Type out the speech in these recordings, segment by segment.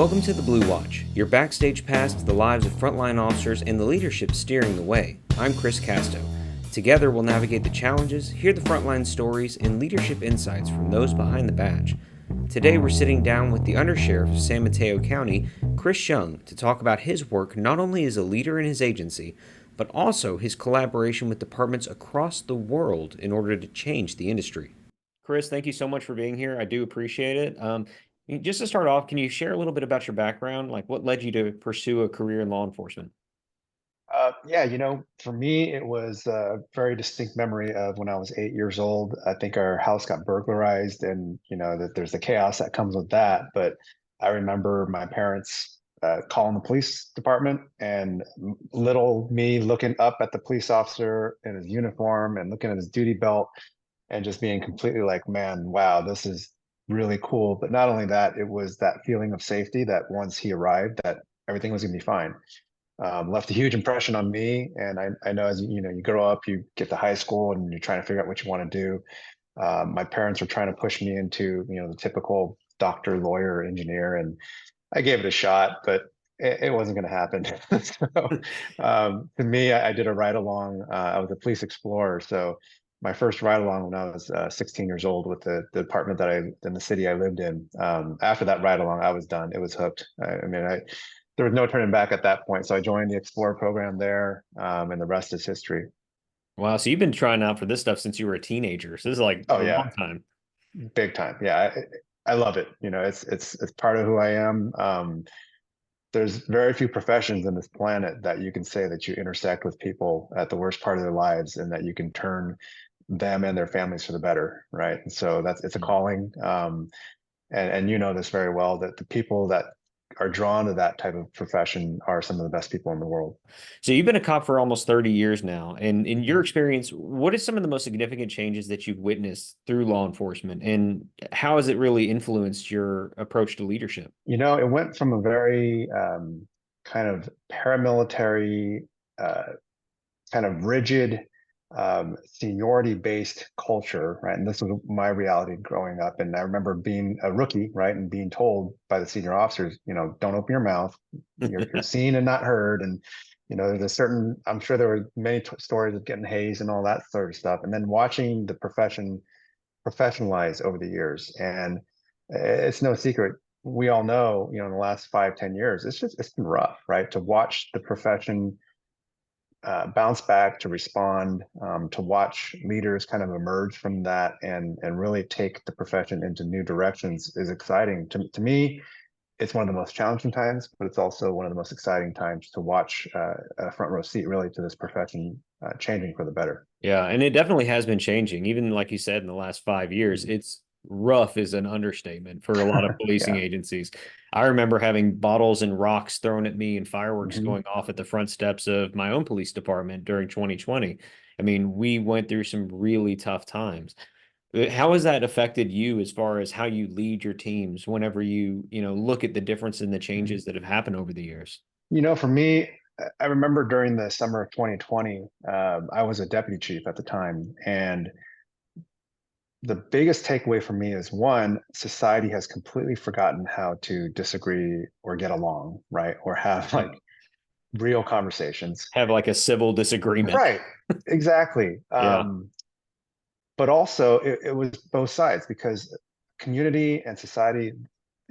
Welcome to the Blue Watch, your backstage pass to the lives of frontline officers and the leadership steering the way. I'm Chris Casto. Together, we'll navigate the challenges, hear the frontline stories, and leadership insights from those behind the badge. Today, we're sitting down with the Undersheriff of San Mateo County, Chris Hsiung, to talk about his work not only as a leader in his agency, but also his collaboration with departments across the world in order to change the industry. Chris, thank you so much for being here. I do appreciate it. Just to start off, can you share a little bit about your background? Like what led you to pursue a career in law enforcement? Yeah, for me, it was a very distinct memory of when I was 8 years old. I think our house got burglarized, and that there's the chaos that comes with that. But I remember my parents calling the police department, and little me looking up at the police officer in his uniform and looking at his duty belt, and just being completely like, "Man, wow, this is really cool." But not only that, it was that feeling of safety that once he arrived, that everything was going to be fine. Left a huge impression on me. And I know, as you grow up, you get to high school and you're trying to figure out what you want to do. My parents were trying to push me into, the typical doctor, lawyer, engineer, and I gave it a shot, but it wasn't going to happen. So to me, I did a ride along. I was a police explorer. So my first ride along when I was 16 years old with the department in the city I lived in. After that ride along, I was done. It was hooked. There was no turning back at that point. So I joined the Explorer program there, and the rest is history. Wow, so you've been trying out for this stuff since you were a teenager. So this is like Oh a long yeah, time. big time. Yeah, I love it. It's part of who I am. There's very few professions in this planet that you can say that you intersect with people at the worst part of their lives and that you can turn them and their families for the better, right? And so it's a calling. And you know this very well, that the people that are drawn to that type of profession are some of the best people in the world. So you've been a cop for almost 30 years now. And in your Mhm. experience, what are some of the most significant changes that you've witnessed through law enforcement? And how has it really influenced your approach to leadership? It went from a very kind of paramilitary, uh, kind of rigid, seniority based culture, right? And this was my reality growing up. And I remember being a rookie, right? And being told by the senior officers, don't open your mouth. You're seen and not heard. And, there's a certain, I'm sure there were many stories of getting hazed and all that sort of stuff. And then watching the profession professionalize over the years. And it's no secret. We all know, in the last 5, 10 years, it's been rough, right? To watch the profession bounce back, to respond, to watch leaders kind of emerge from that and really take the profession into new directions is exciting. To me, it's one of the most challenging times, but it's also one of the most exciting times to watch a front row seat really to this profession changing for the better. Yeah, and it definitely has been changing. Even like you said, in the last 5 years, Mhm. it's rough is an understatement for a lot of policing Yeah. agencies. I remember having bottles and rocks thrown at me and fireworks Mhm. going off at the front steps of my own police department during 2020. I mean, we went through some really tough times. How has that affected you as far as how you lead your teams whenever you look at the difference in the Mhm. changes that have happened over the years? For me, I remember during the summer of 2020, I was a deputy chief at the time. And the biggest takeaway for me is, one, society has completely forgotten how to disagree or get along, right? Or have like real conversations. Have like a civil disagreement. Right. Exactly. Yeah. But also, it was both sides, because community and society,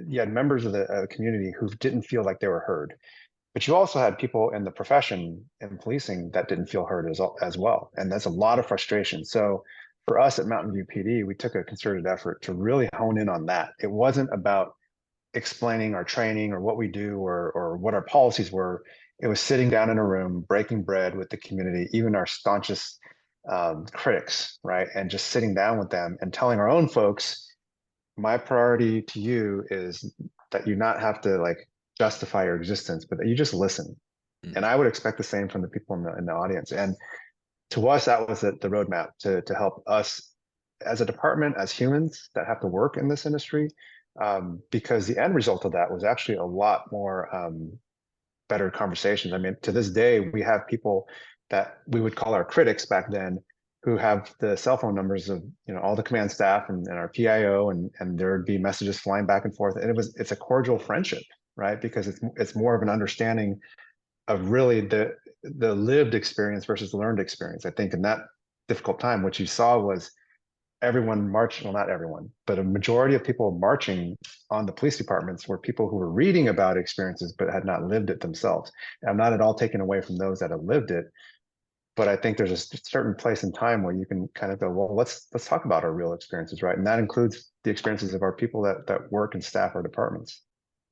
you had members of the community who didn't feel like they were heard. But you also had people in the profession in policing that didn't feel heard as well. And that's a lot of frustration. So for us at Mountain View PD, we took a concerted effort to really hone in on that. It wasn't about explaining our training or what we do or what our policies were. It was sitting down in a room, breaking bread with the community, even our staunchest critics, right? And just sitting down with them and telling our own folks, my priority to you is that you not have to like justify your existence, but that you just listen. And I would expect the same from the people in the audience. And to us, that was the roadmap to help us as a department, as humans that have to work in this industry, because the end result of that was actually a lot more better conversations. I mean, to this day, we have people that we would call our critics back then, who have the cell phone numbers of all the command staff and our PIO, and there would be messages flying back and forth, and it's a cordial friendship. right? Because it's more of an understanding of really the lived experience versus the learned experience. I think in that difficult time, what you saw was everyone marching, well, not everyone, but a majority of people marching on the police departments were people who were reading about experiences but had not lived it themselves. And I'm not at all taken away from those that have lived it, but I think there's a certain place in time where you can kind of go, well, let's talk about our real experiences, right? And that includes the experiences of our people that work and staff our departments.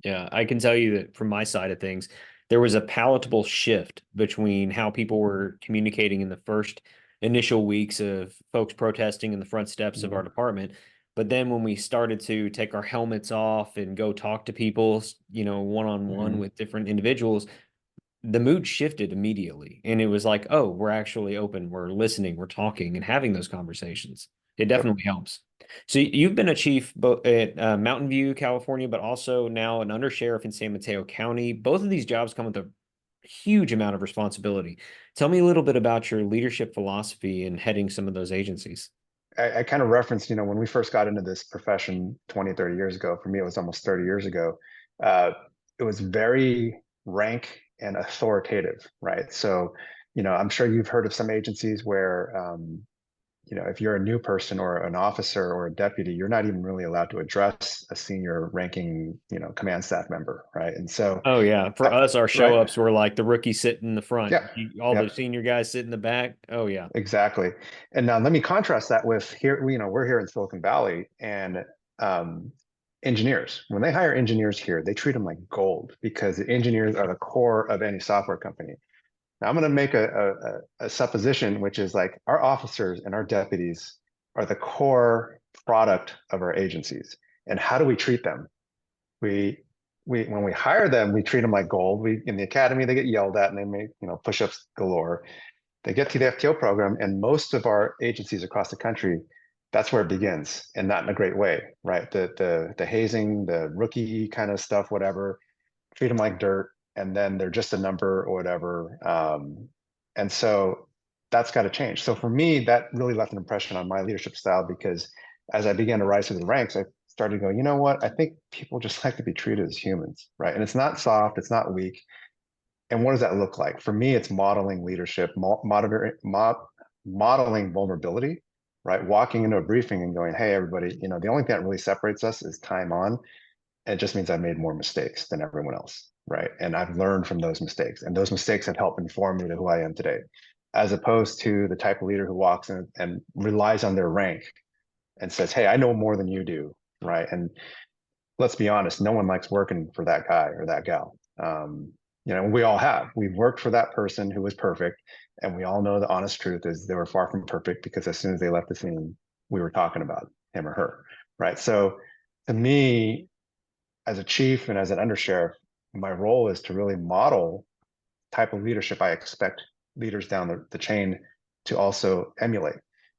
Yeah, I can tell you that from my side of things, there was a palatable shift between how people were communicating in the first initial weeks of folks protesting in the front steps of our Mhm. department. But then when we started to take our helmets off and go talk to people, one on one Mhm. with different individuals, the mood shifted immediately. And it was like, oh, we're actually open, we're listening, we're talking and having those conversations. It Yep. definitely helps. So you've been a chief both at Mountain View, California, but also now an undersheriff in San Mateo County. Both of these jobs come with a huge amount of responsibility. Tell me a little bit about your leadership philosophy in heading some of those agencies. I kind of referenced, when we first got into this profession 20, 30 years ago, for me, it was almost 30 years ago. Uh, it was very rank and authoritative, right? So, I'm sure you've heard of some agencies where, if you're a new person or an officer or a deputy, you're not even really allowed to address a senior ranking, command staff member, right? And so, Oh yeah, for us, our show right, ups were like the rookie sit in the front, yeah, all the yep. senior guys sit in the back. Oh yeah. Exactly. And now let me contrast that with here, we're here in Silicon Valley and um, engineers. When they hire engineers here, they treat them like gold because the engineers are the core of any software company. Now I'm going to make a supposition, which is like our officers and our deputies are the core product of our agencies. And how do we treat them? We when we hire them, we treat them like gold. We in the academy, they get yelled at and they make, push-ups galore. They get to the FTO program, and most of our agencies across the country, that's where it begins, and not in a great way, right? The hazing, the rookie kind of stuff, whatever, treat them like dirt, and then they're just a number or whatever. And so that's got to change. So for me, that really left an impression on my leadership style because as I began to rise through the ranks, I started to go, you know what? I think people just like to be treated as humans, right? And it's not soft, it's not weak, and what does that look like? For me, it's modeling leadership, modeling vulnerability, right? Walking into a briefing and going, hey, everybody, the only thing that really separates us is time on. And it just means I made more mistakes than everyone else, right? And I've learned from those mistakes. And those mistakes have helped inform me to who I am today, as opposed to the type of leader who walks in and relies on their rank and says, hey, I know more than you do, right? And let's be honest, no one likes working for that guy or that gal. We all have. We've worked for that person who was perfect, and we all know the honest truth is they were far from perfect because as soon as they left the scene, we were talking about him or her, right? So, to me, as a chief and as an undersheriff, my role is to really model type of leadership I expect leaders down the chain to also emulate.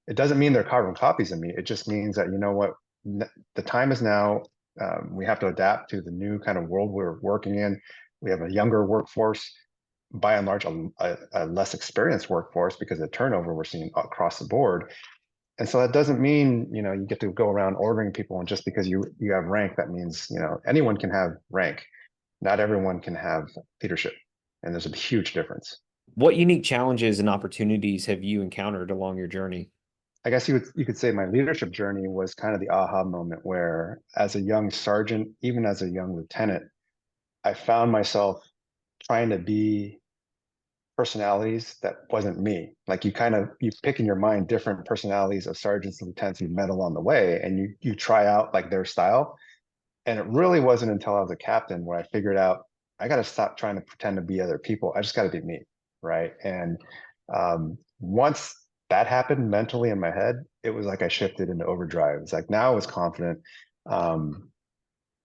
It doesn't mean they're carbon copies of me. It just means that, what, the time is now. We have to adapt to the new kind of world we're working in. We have a younger workforce, by and large, a less experienced workforce because of the turnover we're seeing across the board. And so that doesn't mean, you get to go around ordering people. And just because you have rank, that means, anyone can have rank. Not everyone can have leadership. And there's a huge difference. What unique challenges and opportunities have you encountered along your journey? I guess you could say my leadership journey was kind of the aha moment where as a young sergeant, even as a young lieutenant, I found myself trying to be personalities that wasn't me. Like you pick in your mind different personalities of sergeants and lieutenants you've met along the way, and you try out like their style. And it really wasn't until I was a captain where I figured out I got to stop trying to pretend to be other people. I just got to be me, right? And once that happened mentally in my head, it was like I shifted into overdrive. It's like now I was confident, um,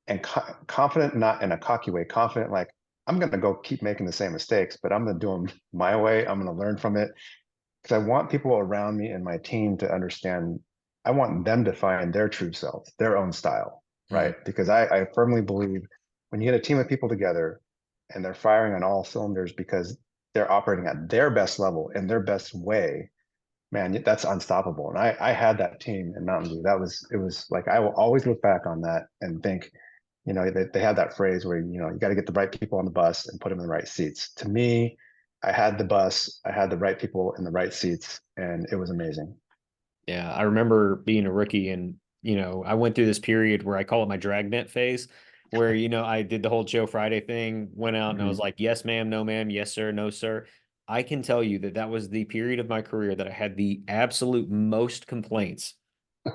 and confident, not in a cocky way, confident like I'm going to go keep making the same mistakes, but I'm going to do them my way. I'm going to learn from it because I want people around me and my team to understand. I want them to find their true selves, their own style, Mhm. right? Because I firmly believe when you get a team of people together and they're firing on all cylinders because they're operating at their best level in their best way, man, that's unstoppable. And I had that team in Mountain View. It was like I will always look back on that and think they have that phrase where, you got to get the right people on the bus and put them in the right seats. To me, I had the bus, I had the right people in the right seats, and it was amazing. Yeah, I remember being a rookie and, I went through this period where I call it my dragnet phase, where, I did the whole Joe Friday thing, went out and I was Mhm. like, yes, ma'am, no, ma'am, yes, sir, no, sir. I can tell you that that was the period of my career that I had the absolute most complaints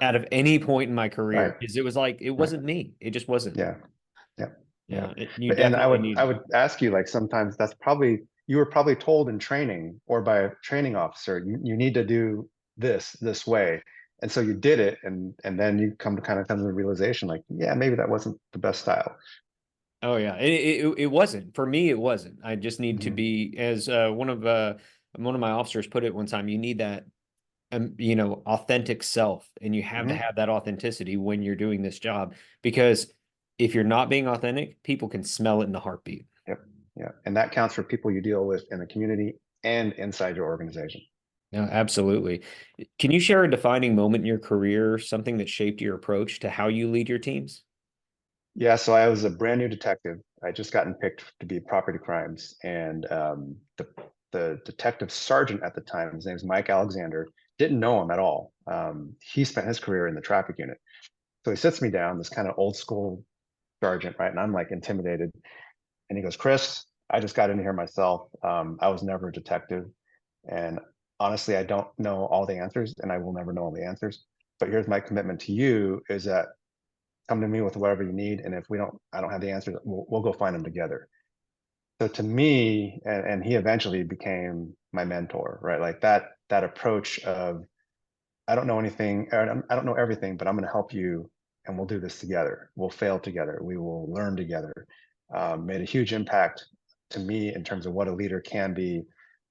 out of any point in my career Right, because it was like, it right. wasn't me. It just wasn't. Yeah, yeah, yeah. Yeah, you And I definitely would I need. would ask you, like, sometimes that's probably you were probably told in training or by a training officer, you need to do this way. And so you did it, and then you come to the realization, like, yeah, maybe that wasn't the best style. Oh yeah, it wasn't for me. It wasn't. I just need to Hmm. be as one of my officers put it one time. You need that authentic self, and you have to Hmm. have that authenticity when you're doing this job because if you're not being authentic, people can smell it in the heartbeat. Yep. Yeah. And that counts for people you deal with in the community and inside your organization. No, absolutely. Can you share a defining moment in your career, something that shaped your approach to how you lead your teams? Yeah, so I was a brand new detective. I just gotten picked to be property crimes, and the detective sergeant at the time, his name is Mike Alexander, didn't know him at all. He spent his career in the traffic unit, so he sits me down, this kind of old school sergeant, right? And I'm like intimidated, and he goes, "Chris, I just got in here myself. I was never a detective, and honestly, I don't know all the answers, and I will never know all the answers. But here's my commitment to you: is that come to me with whatever you need, and if I don't have the answers, we'll go find them together." So to me, and he eventually became my mentor, right? Like that approach of, I don't know anything, or I don't know everything, but I'm going to help you, and we'll do this together. We'll fail together. We will learn together. Made a huge impact to me in terms of what a leader can be,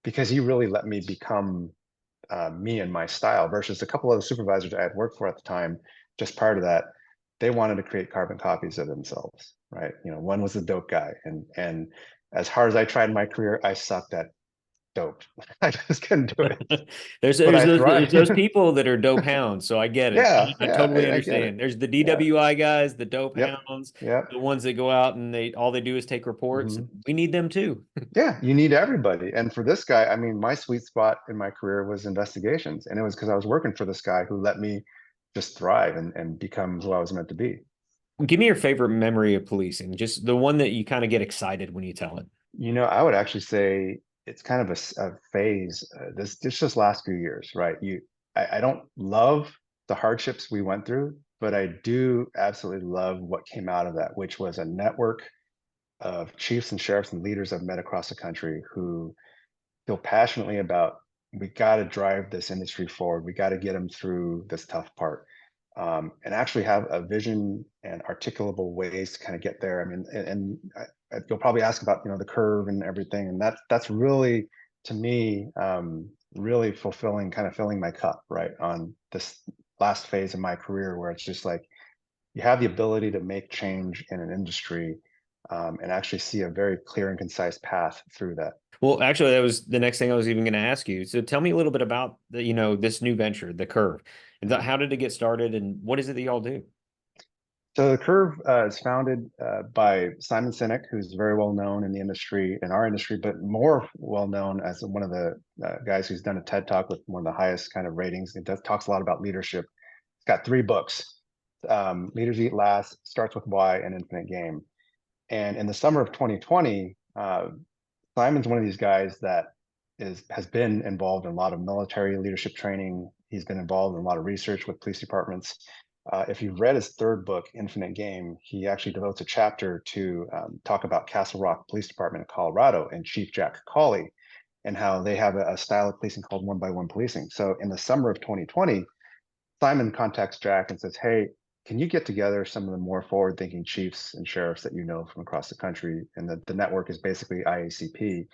because he really let me become me and my style versus a couple of the supervisors I had worked for at the time. Just prior to that, they wanted to create carbon copies of themselves, right? One was a dope guy, and as hard as I tried in my career, I sucked at dope. I just couldn't do it, but I There's those thrived. people that are dope hounds, so I get it. Yeah, I yeah, totally I get it. understand. There's the Yeah, DWI guys, the dope yep, hounds, yep. the ones that go out and they all they do is take reports. Hmm. We need them too. Yeah, you need everybody. And for this guy, I mean, my sweet spot in my career was investigations, and it was because I was working for this guy who let me just thrive and become who I was meant to be. Give me your favorite memory of policing, just the one that you kind of get excited when you tell it. I would actually say it's kind of a phase. This just last few years, right? I don't love the hardships we went through, but I do absolutely love what came out of that, which was a network of chiefs and sheriffs and leaders I've met across the country who feel passionately about, we got to drive this industry forward. We got to get them through this tough part, and actually have a vision and articulable ways to kind of get there. I mean, you'll probably ask about the curve and everything, and that's really, to me, really fulfilling, kind of filling my cup right on this last phase of my career, where it's just like you have the ability to make change in an industry, and actually see a very clear and concise path through that. Well, actually, that was the next thing I was even going to ask you. So tell me a little bit about this new venture, the Curve. How did it get started, and what is it that y'all do? So the Curve is founded by Simon Sinek, who's very well known in the industry, in our industry, but more well known as one of the guys who's done a TED Talk with one of the highest kind of ratings. It talks a lot about leadership. It's got three books: Leaders Eat Last, Starts with Why, and Infinite Game. And in the summer of 2020, Simon's one of these guys that has been involved in a lot of military leadership training. He's been involved in a lot of research with police departments. If you've read his third book, Infinite Game, he actually devotes a chapter to talk about Castle Rock Police Department in Colorado and Chief Jack Cawley, and how they have a style of policing called one by one policing. So in the summer of 2020, Simon contacts Jack and says, "Hey, can you get together some of the more forward-thinking chiefs and sheriffs that you know from across the country?" And the network is basically IACP,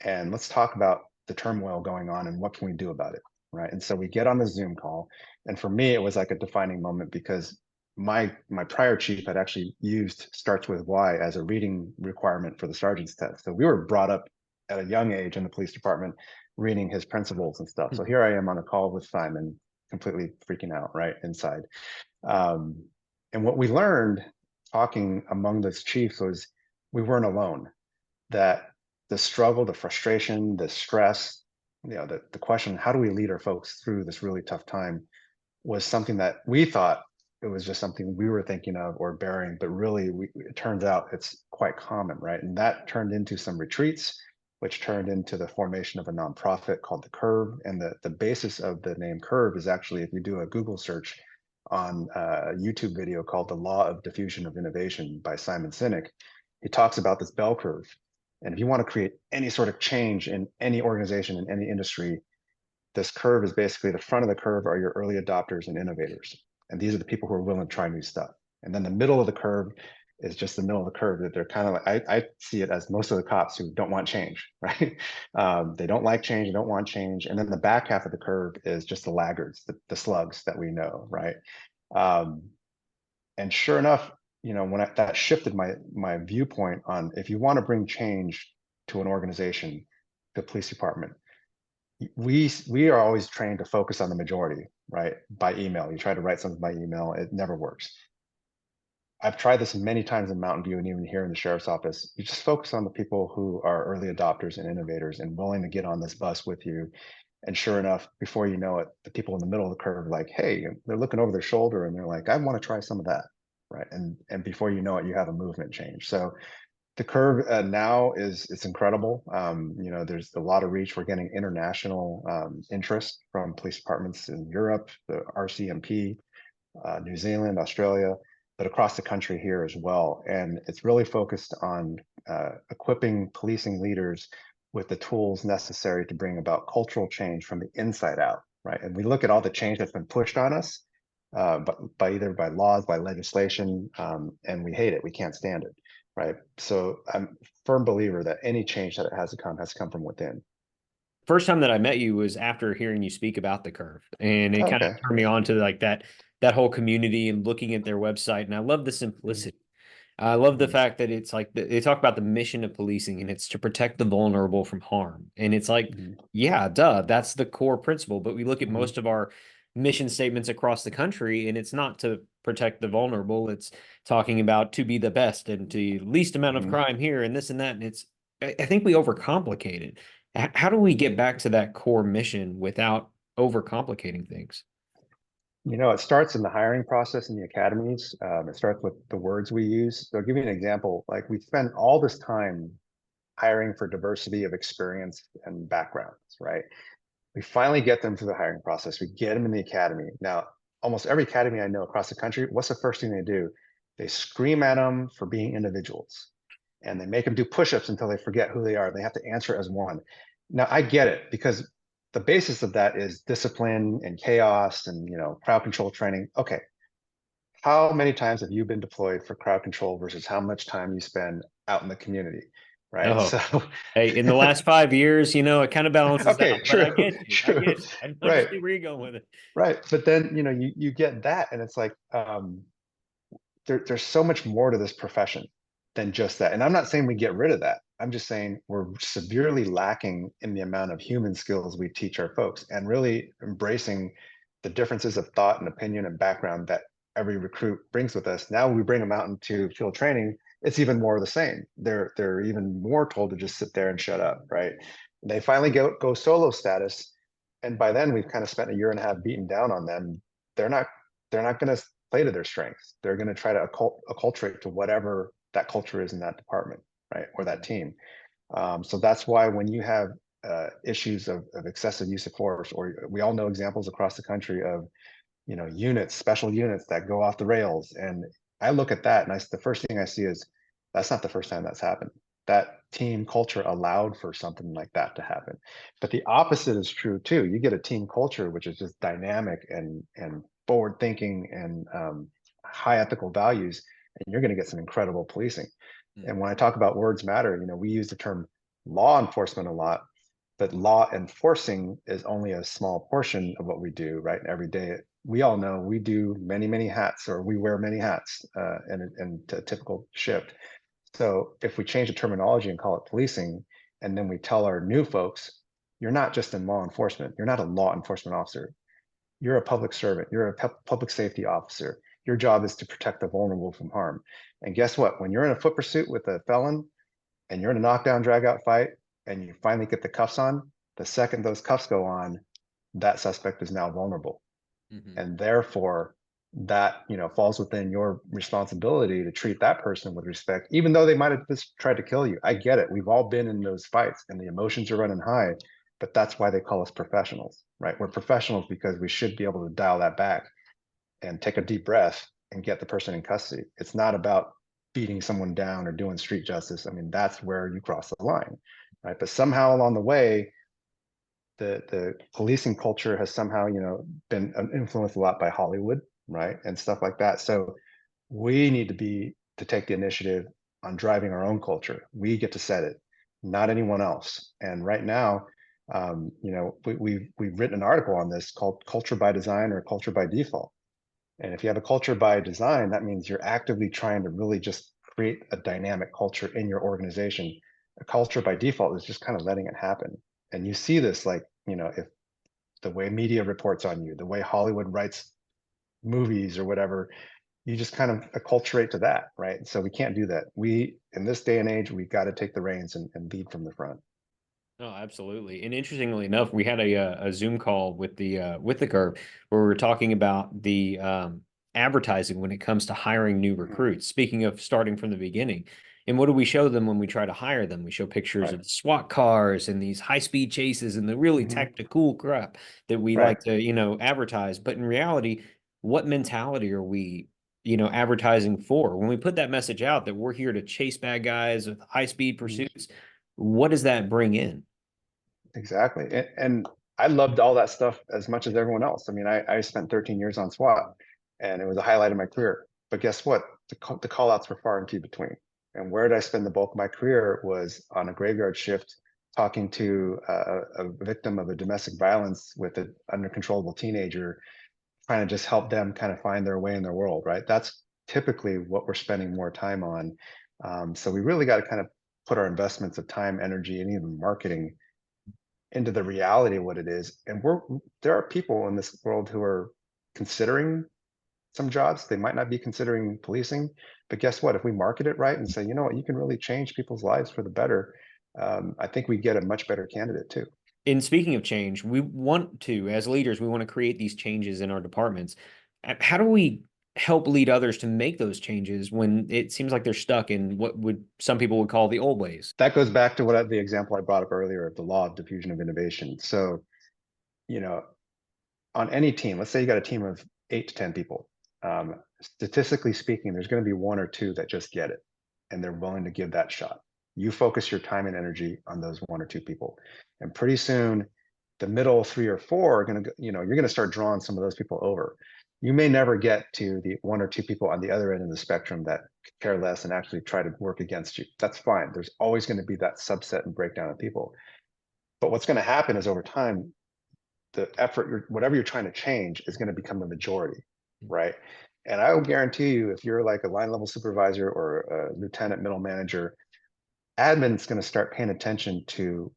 and let's talk about the turmoil going on and what can we do about it, right? And so we get on the Zoom call, and for me, it was like a defining moment, because my prior chief had actually used Starts with Why as a reading requirement for the sergeant's test. So we were brought up at a young age in the police department reading his principles and stuff. So here I am on a call with Simon, completely freaking out right inside. um, and what we learned talking among those chiefs was we weren't alone. That the struggle, the frustration, the stress, the question, how do we lead our folks through this really tough time, was something that we thought it was just something we were thinking of or bearing, but really it turns out it's quite common, right? And that turned into some retreats, which turned into the formation of a nonprofit called the Curve. And the basis of the name Curve is actually, if you do a Google search on a YouTube video called The Law of Diffusion of Innovation by Simon Sinek, he talks about this bell curve. And if you want to create any sort of change in any organization, in any industry, this curve is basically the front of the curve are your early adopters and innovators. And these are the people who are willing to try new stuff. And then the middle of the curve is just the middle of the curve that they're kind of like, I see it as most of the cops who don't want change, right? They don't like change, they don't want change. And then the back half of the curve is just the laggards, the slugs that we know, right? Um, and sure enough, when that shifted my viewpoint on, if you want to bring change to an organization, the police department, we are always trained to focus on the majority, right? By email, you try to write something by email, it never works. I've tried this many times in Mountain View and even here in the sheriff's office. You just focus on the people who are early adopters and innovators and willing to get on this bus with you. And sure enough, before you know it, the people in the middle of the curve are like, hey, they're looking over their shoulder and they're like, I want to try some of that, right? And before you know it, you have a movement change. So the curve now it's incredible. There's a lot of reach. We're getting international interest from police departments in Europe, the RCMP, New Zealand, Australia, but across the country here as well. And it's really focused on equipping policing leaders with the tools necessary to bring about cultural change from the inside out, right? And we look at all the change that's been pushed on us, but either by laws, by legislation, and we hate it. We can't stand it, right? So I'm a firm believer that any change that it has to come from within. First time that I met you was after hearing you speak about the curve, and it kind of Okay. turned me on to like that whole community and looking at their website. And I love the simplicity. I love the Mhm. fact that it's like they talk about the mission of policing and it's to protect the vulnerable from harm. And it's like, Mhm. yeah, duh, that's the core principle. But we look at Mhm. most of our mission statements across the country and it's not to protect the vulnerable. It's talking about to be the best and to least amount of Mhm. crime here and this and that. And I think we overcomplicate it. How do we get back to that core mission without overcomplicating things? It starts in the hiring process in the academies. It starts with the words we use. So I'll give you an example. Like we spend all this time hiring for diversity of experience and backgrounds, right? We finally get them through the hiring process. We get them in the academy. Now, almost every academy I know across the country, what's the first thing they do? They scream at them for being individuals and they make them do push-ups until they forget who they are. They have to answer as one. Now, I get it because the basis of that is discipline and chaos and crowd control training. Okay, how many times have you been deployed for crowd control versus how much time you spend out in the community, right? Oh, So hey, in the last 5 years, it kind of balances okay, out, but I true, get you. I true, get you. I right, understand where you're going with it. right. But then you get that, and it's like there's so much more to this profession than just that. And I'm not saying we get rid of that. I'm just saying we're severely lacking in the amount of human skills we teach our folks, and really embracing the differences of thought and opinion and background that every recruit brings with us. Now we bring them out into field training, it's even more of the same. They're even more told to just sit there and shut up, right? They finally go solo status, and by then we've kind of spent a year and a half beating down on them. They're not they're not going to play to their strengths. They're going to try to acculturate to whatever that culture is in that department, right, or that team. So that's why when you have issues of excessive use of force, or we all know examples across the country of units, special units that go off the rails, and I look at that and the first thing I see is that's not the first time that's happened. That team culture allowed for something like that to happen. But the opposite is true too. You get a team culture which is just dynamic and forward thinking and high ethical values, and you're going to get some incredible policing. And when I talk about words matter, we use the term law enforcement a lot, but law enforcing is only a small portion of what we do, right? Every day, we all know we do many, many hats, or we wear many hats in a typical shift. So if we change the terminology and call it policing, and then we tell our new folks, you're not just in law enforcement, you're not a law enforcement officer, you're a public servant, you're a public safety officer. Your job is to protect the vulnerable from harm. And guess what? When you're in a foot pursuit with a felon and you're in a knockdown, drag out fight, and you finally get the cuffs on, the second those cuffs go on, that suspect is now vulnerable. Hmm. And therefore, that falls within your responsibility to treat that person with respect, even though they might have just tried to kill you. I get it. We've all been in those fights and the emotions are running high, but that's why they call us professionals, right? We're professionals because we should be able to dial that back and take a deep breath and get the person in custody. It's not about beating someone down or doing street justice. I mean, that's where you cross the line, right? But somehow along the way, the policing culture has somehow been influenced a lot by Hollywood, right, and stuff like that. So we need to take the initiative on driving our own culture. We get to set it, not anyone else. And right now, we've written an article on this called "Culture by Design" or "Culture by Default." And if you have a culture by design, that means you're actively trying to really just create a dynamic culture in your organization. A culture by default is just kind of letting it happen. And you see this, like, if the way media reports on you, the way Hollywood writes movies or whatever, you just kind of acculturate to that, right? So we can't do that. We, in this day and age, we got to take the reins and lead from the front. Oh, absolutely. And interestingly enough, we had a Zoom call with the Curve where we were talking about the advertising when it comes to hiring new Mhm. recruits. Speaking of starting from the beginning, and what do we show them when we try to hire them? We show pictures Right. of SWAT cars and these high-speed chases and the really Hmm. tactical crap that we Right. like to, advertise. But in reality, what mentality are we, advertising for? When we put that message out that we're here to chase bad guys with high-speed Mhm. pursuits, what does that bring in? Exactly. And I loved all that stuff as much as everyone else. I mean, I spent 13 years on SWAT and it was a highlight of my career. But guess what? The call outs were far and few between. And where did I spend the bulk of my career was on a graveyard shift, talking to a victim of a domestic violence with an uncontrollable teenager, trying to just help them kind of find their way in their world, right? That's typically what we're spending more time on. So we really got to kind of put our investments of time, energy, and even marketing into the reality of what it is. And there are people in this world who are considering some jobs. They might not be considering policing, but guess what? If we market it right and say, you know what, you can really change people's lives for the better, I think we get a much better candidate too. And speaking of change, we want to, as leaders, we want to create these changes in our departments. How do we help lead others to make those changes when it seems like they're stuck in what would some people would call the old ways? That goes back to the example I brought up earlier of the law of diffusion of innovation. So, you know, on any team, let's say you got a team of 8 to 10 people. Statistically speaking, there's going to be one or two that just get it and they're willing to give that shot. You focus your time and energy on those one or two people. And pretty soon, the middle three or four are going to, you're going to start drawing some of those people over. You may never get to the one or two people on the other end of the spectrum that care less and actually try to work against you. That's fine. There's always going to be that subset and breakdown of people. But what's going to happen is over time, the effort, whatever you're trying to change is going to become the majority, right? And I will guarantee you, if you're like a line level supervisor or a lieutenant middle manager, admin's going to start paying attention to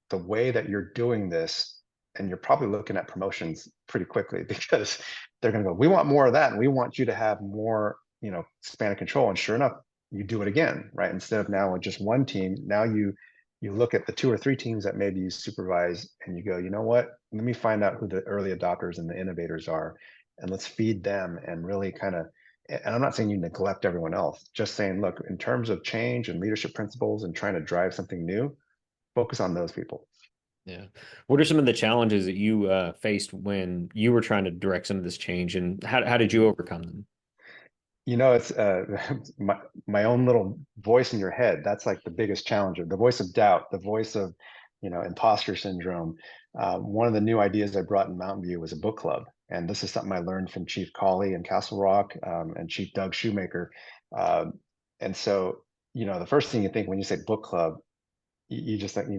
the way that you're doing this. And you're probably looking at promotions pretty quickly because they're going to go, we want more of that. And we want you to have more, span of control. And sure enough, you do it again, right? Instead of now with just one team, now you look at the 2 or 3 teams that maybe you supervise and you go, you know what? Let me find out who the early adopters and the innovators are, and let's feed them and really kind of. And I'm not saying you neglect everyone else, just saying, look, in terms of change and leadership principles and trying to drive something new, focus on those people. Yeah. What are some of the challenges that you faced when you were trying to direct some of this change, and how did you overcome them? It's my own little voice in your head. That's like the biggest challenge, the voice of doubt, the voice of, imposter syndrome. One of the new ideas I brought in Mountain View was a book club. And this is something I learned from Chief Colley in Castle Rock, and Chief Doug Shoemaker. Um, and so, the first thing you think when you say book club, you just think,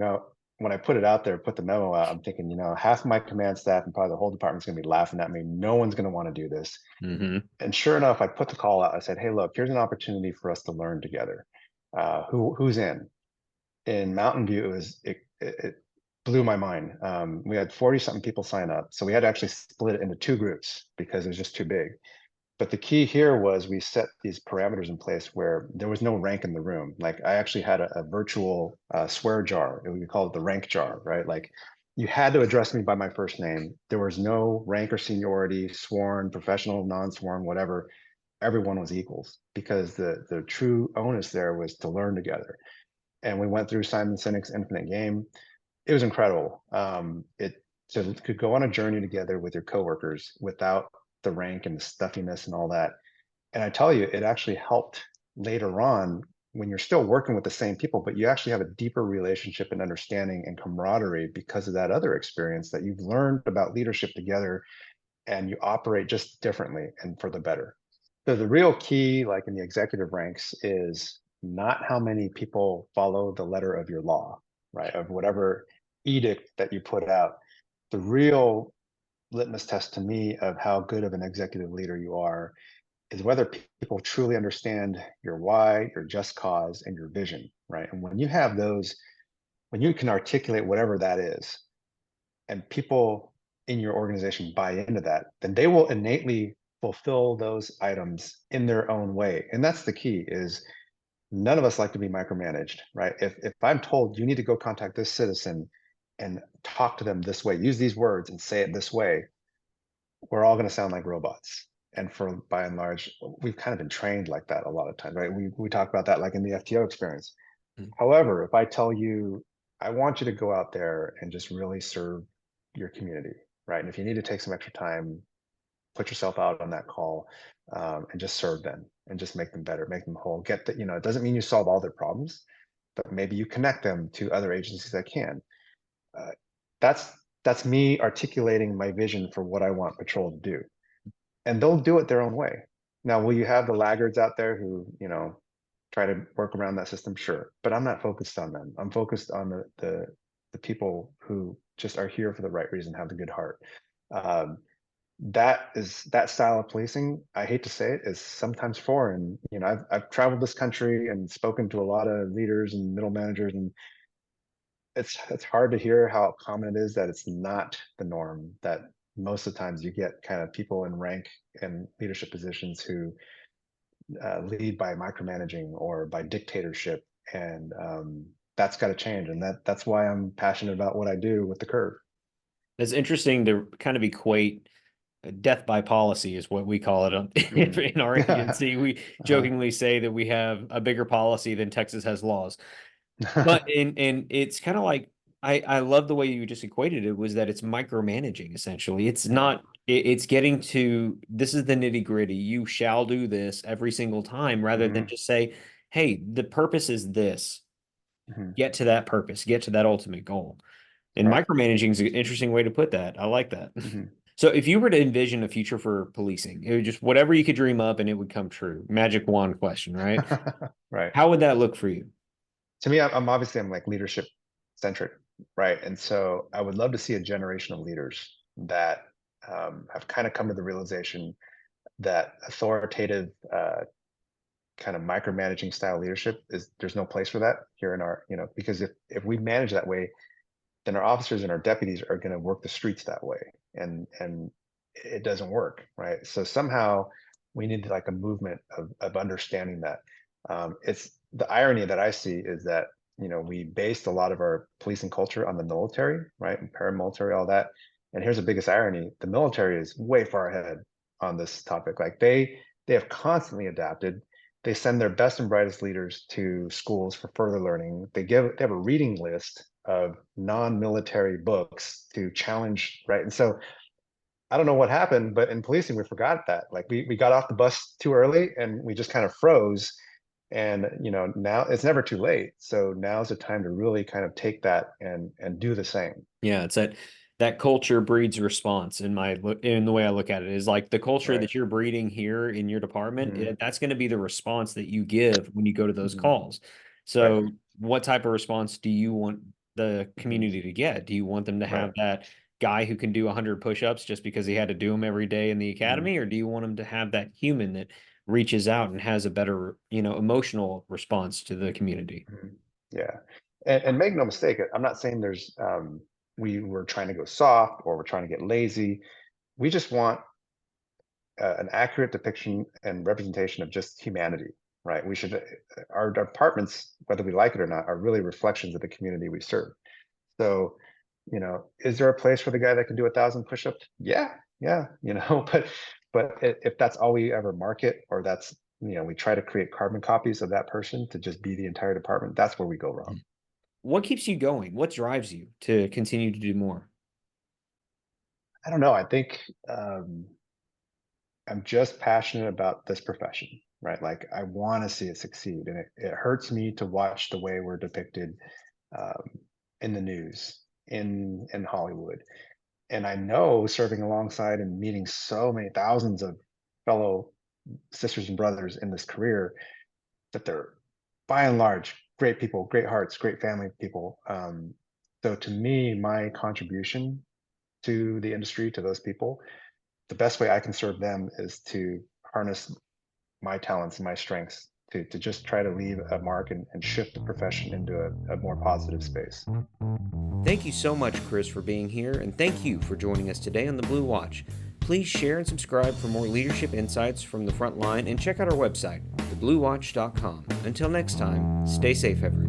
when I put it out there, put the memo out, I'm thinking, half my command staff and probably the whole department's going to be laughing at me. No one's going to want to do this. Hmm. And sure enough, I put the call out. I said, "Hey, look, here's an opportunity for us to learn together. Who's in?" In Mountain View, it blew my mind. We had 40 something people sign up, so we had to actually split it into 2 groups because it was just too big. But the key here was we set these parameters in place where there was no rank in the room. Like I actually had a virtual swear jar. We call it the rank jar, right? Like you had to address me by my first name. There was no rank or seniority, sworn, professional, non-sworn, whatever. Everyone was equals because the true onus there was to learn together. And we went through Simon Sinek's Infinite Game. It was incredible. It to could go on a journey together with your coworkers without the rank and the stuffiness and all that. And I tell you, it actually helped later on when you're still working with the same people, but you actually have a deeper relationship and understanding and camaraderie because of that other experience that you've learned about leadership together, and you operate just differently and for the better. So the real key, like in the executive ranks, is not how many people follow the letter of your law, right? Of whatever edict that you put out. The real litmus test to me of how good of an executive leader you are is whether people truly understand your why, your just cause, and your vision, right? And when you have those, when you can articulate whatever that is, and people in your organization buy into that, then they will innately fulfill those items in their own way. And that's the key is none of us like to be micromanaged, right? If I'm told you need to go contact this citizen and talk to them this way, use these words and say it this way, we're all going to sound like robots. And for by and large, we've kind of been trained like that a lot of times, right? We talk about that like in the FTO experience. Mm. However, if I tell you, I want you to go out there and just really serve your community, right? And if you need to take some extra time, put yourself out on that call, and just serve them and just make them better, make them whole. Get that, it doesn't mean you solve all their problems, but maybe you connect them to other agencies that can. Uh, that's that's me articulating my vision for what I want patrol to do, and they'll do it their own way. Now, will you have the laggards out there who, try to work around that system? Sure, but I'm not focused on them. I'm focused on the people who just are here for the right reason, have a good heart. Um, that style of policing, I hate to say it, is sometimes foreign. I've traveled this country and spoken to a lot of leaders and middle managers, and it's hard to hear how common it is that it's not the norm. That most of the times you get kind of people in rank and leadership positions who lead by micromanaging or by dictatorship, and that's got to change. And that's why I'm passionate about what I do with the curve. It's interesting to kind of equate death by policy is what we call it Mhm. in our agency. We Uh-huh. jokingly say that we have a bigger policy than Texas has laws. But and it's kind of like I love the way you just equated it was that it's micromanaging essentially. It's Yeah. not it's getting to this is the nitty gritty. You shall do this every single time rather than Mhm. just say, hey, the purpose is this. Mhm. Get to that purpose, get to that ultimate goal. And Right. micromanaging is an interesting way to put that. I like that. Mhm. So if you were to envision a future for policing, it would just whatever you could dream up and it would come true. Magic wand question, right? Right. How would that look for you? To me, I'm like leadership centric, right? And so I would love to see a generation of leaders that have kind of come to the realization that authoritative kind of micromanaging style leadership is there's no place for that here in our, because if we manage that way, then our officers and our deputies are going to work the streets that way, and it doesn't work, right? So somehow we need like a movement of understanding that. It's the irony that I see is that we based a lot of our policing culture on the military, right, and paramilitary, all that. And here's the biggest irony: the military is way far ahead on this topic. Like they have constantly adapted. They send their best and brightest leaders to schools for further learning. They have a reading list of non-military books to challenge, right? And so I don't know what happened, but in policing we forgot that. Like we got off the bus too early and we just kind of froze. And now it's never too late. So now's the time to really kind of take that and do the same. Yeah, it's that culture breeds response in the way I look at it is like the culture Right. that you're breeding here in your department, Hmm. that's going to be the response that you give when you go to those Hmm. calls. Right. So, what type of response do you want the Hmm. community to get? Do you want them to Right. have that guy who can do 100 push-ups just because he had to do them every day in the Hmm. academy, or do you want them to have that human that reaches out and has a better, emotional response to the community? Hmm. Yeah. And make no mistake, I'm not saying there's we were trying to go soft or we're trying to get lazy. We just want an accurate depiction and representation of just humanity, right? We should our departments, whether we like it or not, are really reflections of the community we serve. So, is there a place for the guy that can do 1,000 push-ups? Yeah, yeah, but if that's all we ever market, or that's we try to create carbon copies of that person to just be the entire department, that's where we go wrong. What keeps you going? What drives you to continue to do more? I don't know. I think I'm just passionate about this profession, right? Like I want to see it succeed, and it hurts me to watch the way we're depicted um, in the news, in Hollywood. And I know, serving alongside and meeting so many thousands of fellow sisters and brothers in this career, that they're by and large great people, great hearts, great family people. So to me, my contribution to the industry, to those people, the best way I can serve them is to harness my talents and my strengths to just try to leave a mark and shift the profession into a more positive space. Thank you so much, Chris, for being here, and thank you for joining us today on the Blue Watch. Please share and subscribe for more leadership insights from the front line, and check out our website, thebluewatch.com. Until next time, stay safe, everyone.